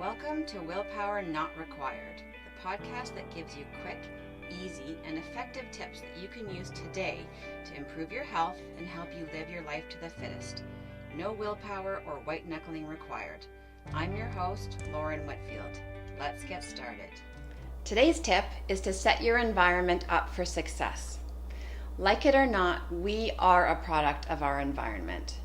Welcome to Willpower Not Required, the podcast that gives you quick, easy, and effective tips that you can use today to improve your health and help you live your life to the fittest. No willpower or white knuckling required. I'm your host, Lauren Whitfield. Let's get started. Today's tip is to set your environment up for success. Like it or not, we are a product of our environment.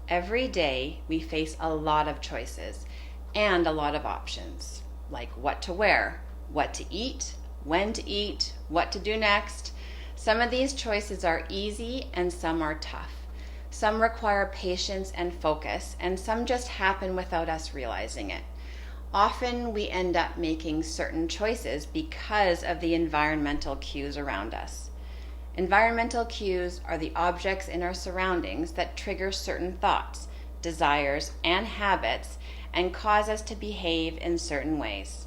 Every day we face a lot of choices and a lot of options, like what to wear, what to eat, when to eat, what to do next. Some of these choices are easy and some are tough. Some require patience and focus, and some just happen without us realizing it. Often we end up making certain choices because of the environmental cues around us. Environmental cues are the objects in our surroundings that trigger certain thoughts, desires, and habits and cause us to behave in certain ways.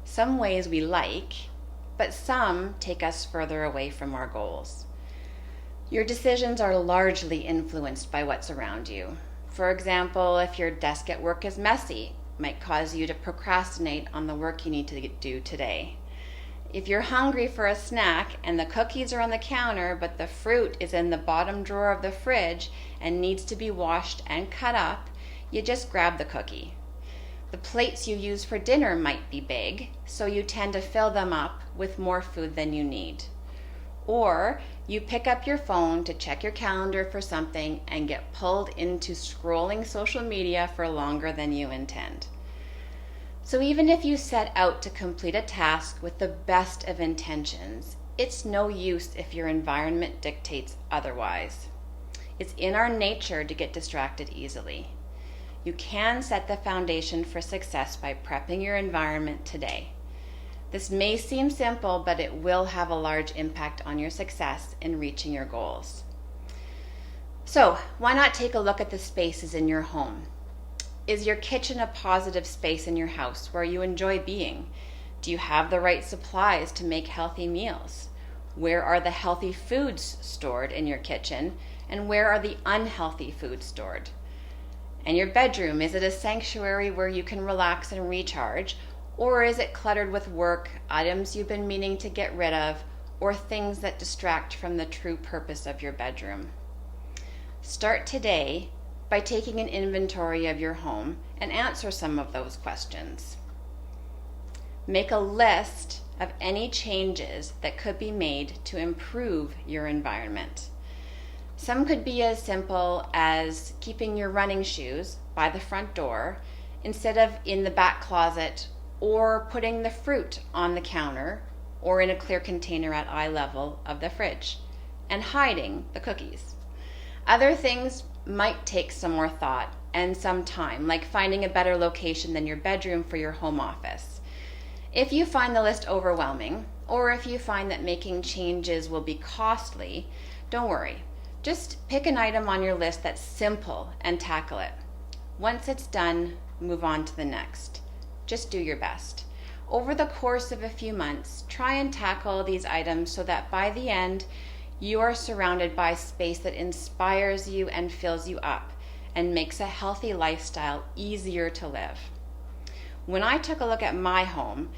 Some ways we like, but some take us further away from our goals. Your decisions are largely influenced by what's around you. For example, if your desk at work is messy, it might cause you to procrastinate on the work you need to do today. If you're hungry for a snack and the cookies are on the counter, but the fruit is in the bottom drawer of the fridge and needs to be washed and cut up, you just grab the cookie. The plates you use for dinner might be big, so you tend to fill them up with more food than you need. Or you pick up your phone to check your calendar for something and get pulled into scrolling social media for longer than you intend. So even if you set out to complete a task with the best of intentions, it's no use if your environment dictates otherwise. It's in our nature to get distracted easily. You can set the foundation for success by prepping your environment today. This may seem simple, but it will have a large impact on your success in reaching your goals. So, why not take a look at the spaces in your home? Is your kitchen a positive space in your house where you enjoy being? Do you have the right supplies to make healthy meals? Where are the healthy foods stored in your kitchen, and where are the unhealthy foods stored? And your bedroom, is it a sanctuary where you can relax and recharge, or is it cluttered with work, items you've been meaning to get rid of, or things that distract from the true purpose of your bedroom? Start today by taking an inventory of your home and answer some of those questions. Make a list of any changes that could be made to improve your environment. Some could be as simple as keeping your running shoes by the front door instead of in the back closet, or putting the fruit on the counter or in a clear container at eye level of the fridge, and hiding the cookies. Other things might take some more thought and some time, like finding a better location than your bedroom for your home office. If you find the list overwhelming, or if you find that making changes will be costly, don't worry. Just pick an item on your list that's simple and tackle it. Once it's done, move on to the next. Just do your best. Over the course of a few months, try and tackle these items so that by the end, you are surrounded by space that inspires you and fills you up and makes a healthy lifestyle easier to live. When I took a look at my home,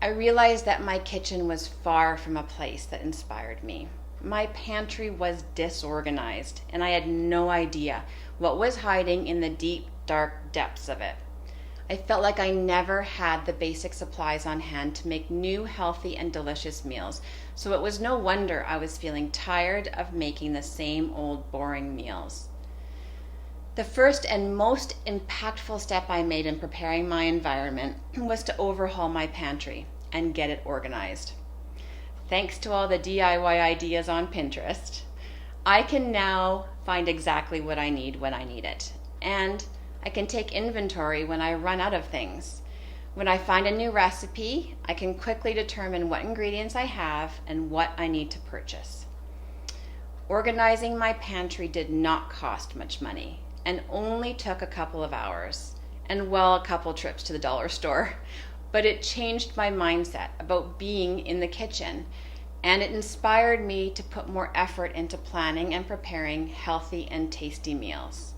I realized that my kitchen was far from a place that inspired me. My pantry was disorganized, and I had no idea what was hiding in the deep, dark depths of it. I felt like I never had the basic supplies on hand to make new, healthy, and delicious meals, so it was no wonder I was feeling tired of making the same old, boring meals. The first and most impactful step I made in preparing my environment was to overhaul my pantry and get it organized. Thanks to all the DIY ideas on Pinterest, I can now find exactly what I need when I need it. And I can take inventory when I run out of things. When I find a new recipe, I can quickly determine what ingredients I have and what I need to purchase. Organizing my pantry did not cost much money and only took a couple of hours and, a couple trips to the dollar store. But it changed my mindset about being in the kitchen, and it inspired me to put more effort into planning and preparing healthy and tasty meals.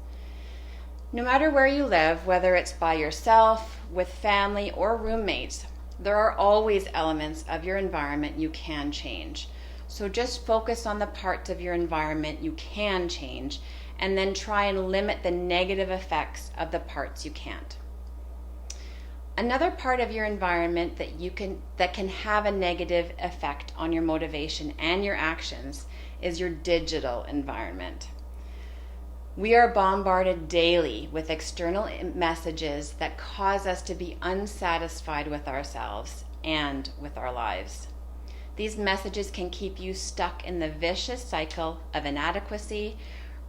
No matter where you live, whether it's by yourself, with family or roommates, there are always elements of your environment you can change. So just focus on the parts of your environment you can change, and then try and limit the negative effects of the parts you can't. Another part of your environment that can have a negative effect on your motivation and your actions is your digital environment. We are bombarded daily with external messages that cause us to be unsatisfied with ourselves and with our lives. These messages can keep you stuck in the vicious cycle of inadequacy,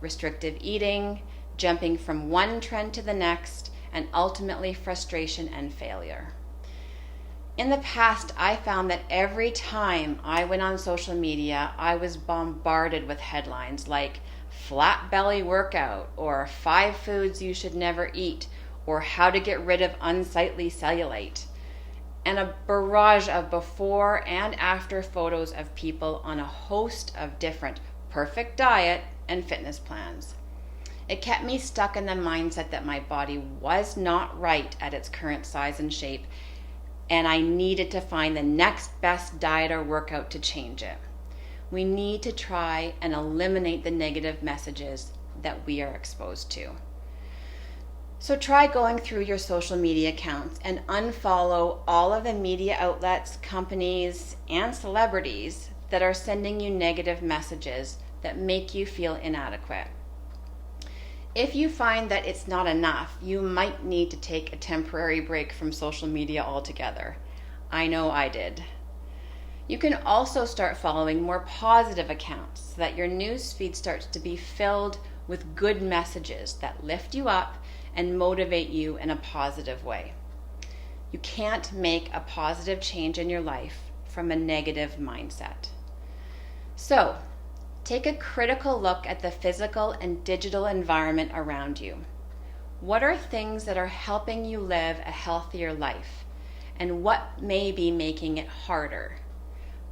restrictive eating, jumping from one trend to the next, and ultimately frustration and failure. In the past, I found that every time I went on social media, I was bombarded with headlines like flat belly workout, or 5 foods you should never eat, or how to get rid of unsightly cellulite, and a barrage of before and after photos of people on a host of different perfect diet and fitness plans. It kept me stuck in the mindset that my body was not right at its current size and shape, and I needed to find the next best diet or workout to change it. We need to try and eliminate the negative messages that we are exposed to. So try going through your social media accounts and unfollow all of the media outlets, companies, and celebrities that are sending you negative messages that make you feel inadequate. If you find that it's not enough, you might need to take a temporary break from social media altogether. I know I did. You can also start following more positive accounts so that your news feed starts to be filled with good messages that lift you up and motivate you in a positive way. You can't make a positive change in your life from a negative mindset. So, take a critical look at the physical and digital environment around you. What are things that are helping you live a healthier life, and what may be making it harder?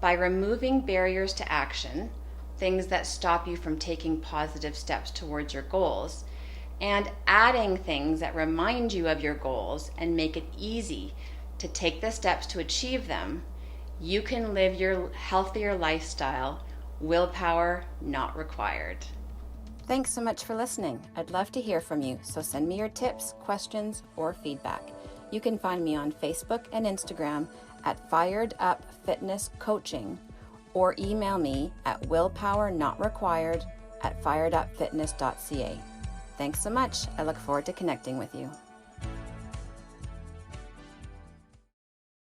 By removing barriers to action, things that stop you from taking positive steps towards your goals, and adding things that remind you of your goals and make it easy to take the steps to achieve them, you can live your healthier lifestyle. Willpower not required. Thanks so much for listening. I'd love to hear from you, so send me your tips, questions, or feedback. You can find me on Facebook and Instagram at Fired Up Fitness Coaching, or email me at willpowernotrequired@firedupfitness.ca. Thanks so much. I look forward to connecting with you.